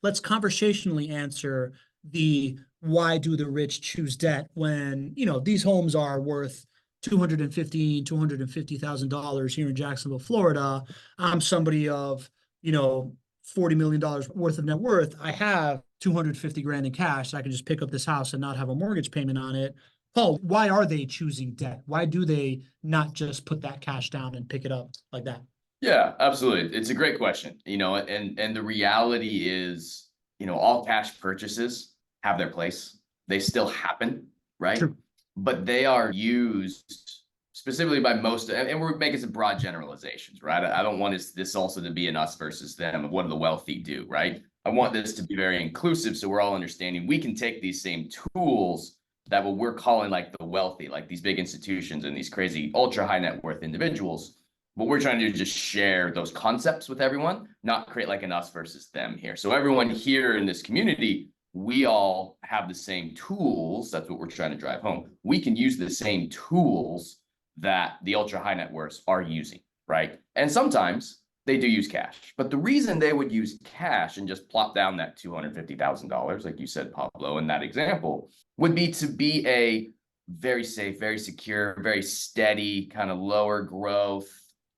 let's conversationally answer the why do the rich choose debt when, these homes are worth $250,000 here in Jacksonville, Florida. I'm somebody of, $40 million worth of net worth. I have 250 grand in cash. So I can just pick up this house and not have a mortgage payment on it. Paul, why are they choosing debt? Why do they not just put that cash down and pick it up like that? Yeah, absolutely. It's a great question, and the reality is, all cash purchases have their place. They still happen, right? True. But they are used specifically by most, and we're making some broad generalizations, right? I don't want this also to be an us versus them of what do the wealthy do, right? I want this to be very inclusive so we're all understanding we can take these same tools that what we're calling like the wealthy, like these big institutions and these crazy ultra high net worth individuals. What we're trying to do is just share those concepts with everyone, not create like an us versus them here. So everyone here in this community, we all have the same tools. That's what we're trying to drive home. We can use the same tools that the ultra high net worths are using, right? And sometimes they do use cash, but the reason they would use cash and just plop down that $250,000, like you said, Pablo, in that example, would be to be a very safe, very secure, very steady, kind of lower growth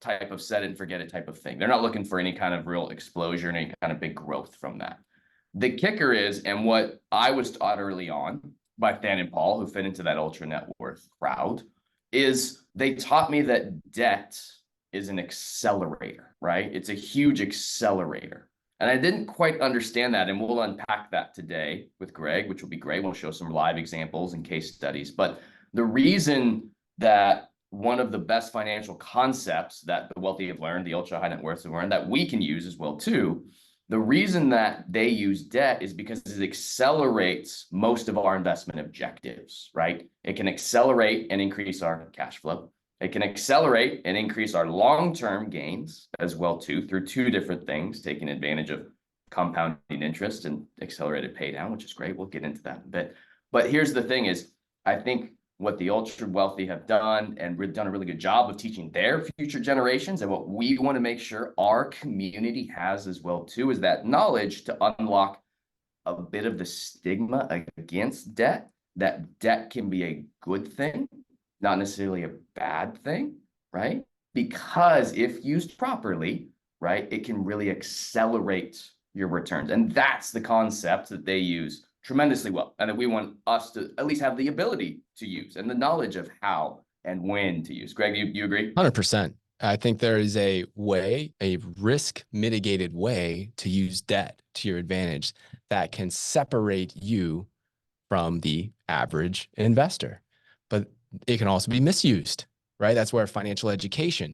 type of set it and forget it type of thing. They're not looking for any kind of real explosion, any kind of big growth from that. The kicker is, and what I was taught early on by Than and Paul, who fit into that ultra net worth crowd, is they taught me that debt is an accelerator, right? It's a huge accelerator. And I didn't quite understand that. And we'll unpack that today with Gregg, which will be great. We'll show some live examples and case studies. But the reason that one of the best financial concepts that the wealthy have learned, the ultra high net worths have learned, that we can use as well too, the reason that they use debt is because it accelerates most of our investment objectives, right? It can accelerate and increase our cash flow. It can accelerate and increase our long-term gains as well too, through two different things, taking advantage of compounding interest and accelerated pay down, which is great. We'll get into that in a bit. But here's the thing is, I think what the ultra wealthy have done, and we've done a really good job of teaching their future generations, and what we want to make sure our community has as well too, is that knowledge to unlock a bit of the stigma against debt, that debt can be a good thing, not necessarily a bad thing, right? Because if used properly, right, it can really accelerate your returns. And that's the concept that they use tremendously well, and that we want us to at least have the ability to use and the knowledge of how and when to use. Gregg, you agree? 100%. I think there is a way, a risk mitigated way to use debt to your advantage that can separate you from the average investor. But it can also be misused, right? That's where financial education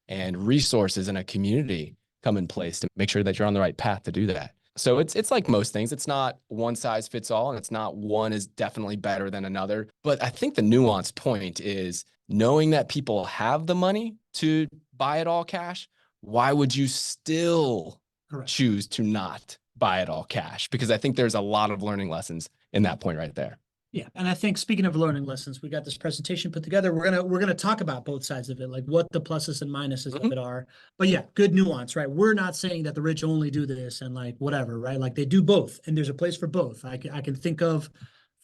and resources in a community come in place to make sure that you're on the right path to do that. So it's like most things. It's not one size fits all, and it's not one is definitely better than another. But I think the nuanced point is knowing that people have the money to buy it all cash. Why would you still choose to not buy it all cash? Because I think there's a lot of learning lessons in that point right there. Yeah, and I think speaking of learning lessons, we got this presentation put together. We're gonna talk about both sides of it, like what the pluses and minuses of it are. But yeah, good nuance, right? We're not saying that the rich only do this and like whatever, right? Like they do both, and there's a place for both. I can think of,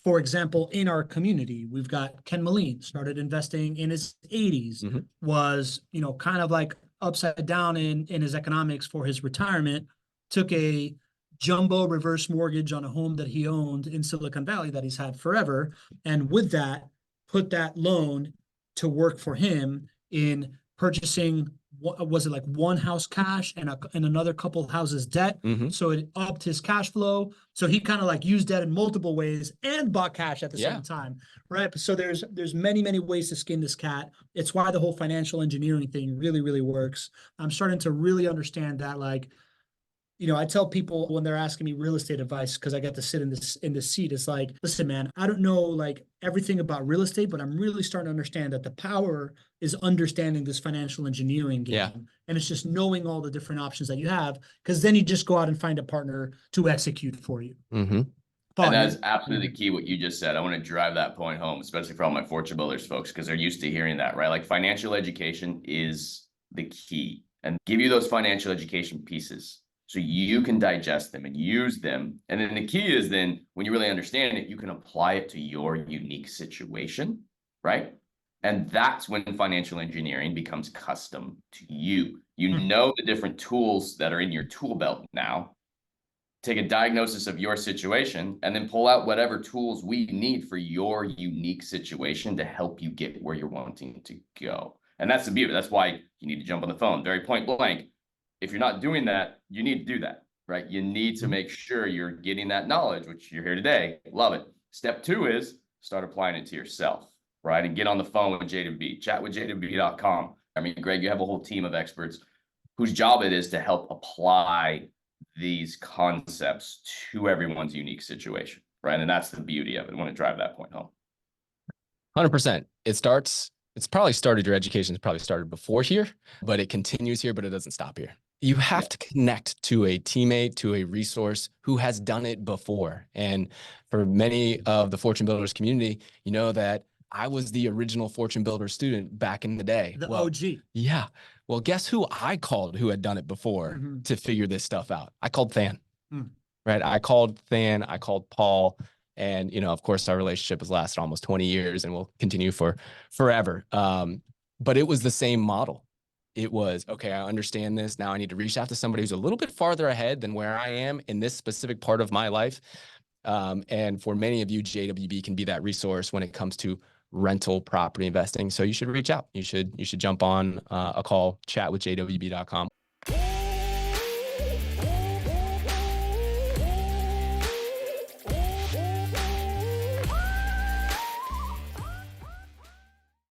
for example, in our community, we've got Ken Moline, started investing in his 80s, was kind of like upside down in his economics for his retirement, took a jumbo reverse mortgage on a home that he owned in Silicon Valley that he's had forever. And with that, put that loan to work for him in purchasing, was it like one house cash and another couple houses debt? So it upped his cash flow. So he kind of like used debt in multiple ways and bought cash at the same time, right? So there's many, many ways to skin this cat. It's why the whole financial engineering thing really, really works. I'm starting to really understand that, like, I tell people when they're asking me real estate advice, because I get to sit in this seat, it's like, listen, man, I don't know like everything about real estate, but I'm really starting to understand that the power is understanding this financial engineering game. Yeah. And it's just knowing all the different options that you have, because then you just go out and find a partner to execute for you. And that's absolutely key what you just said. I want to drive that point home, especially for all my Fortune Builders folks, because they're used to hearing that, right? Like financial education is the key, and give you those financial education pieces. so you can digest them and use them. And then the key is then when you really understand it, you can apply it to your unique situation, right? And that's when financial engineering becomes custom to you. You know the different tools that are in your tool belt now. Take a diagnosis of your situation and then pull out whatever tools we need for your unique situation to help you get where you're wanting to go. And that's the beauty. That's why you need to jump on the phone, very point blank. If you're not doing that, you need to do that, right? You need to make sure you're getting that knowledge, which you're here today. Love it. Step 2 is start applying it to yourself, right? And get on the phone with JW, chat with JW.com. I mean, Greg, you have a whole team of experts whose job it is to help apply these concepts to everyone's unique situation, right? And that's the beauty of it. I want to drive that point home. 100%. It's probably started, your education's probably started before here, but it continues here, but it doesn't stop here. You have to connect to a teammate, to a resource who has done it before. And for many of the Fortune Builders community, you know that I was the original Fortune Builder student back in the day. The OG. Yeah. Well, guess who I called who had done it before to figure this stuff out? I called Than, right? I called Than, I called Paul. And, you know, of course, our relationship has lasted almost 20 years and will continue for forever. But it was the same model. It was, okay, I understand this. Now I need to reach out to somebody who's a little bit farther ahead than where I am in this specific part of my life. And for many of you, JWB can be that resource when it comes to rental property investing. So you should reach out. You should jump on a call, chat with jwb.com.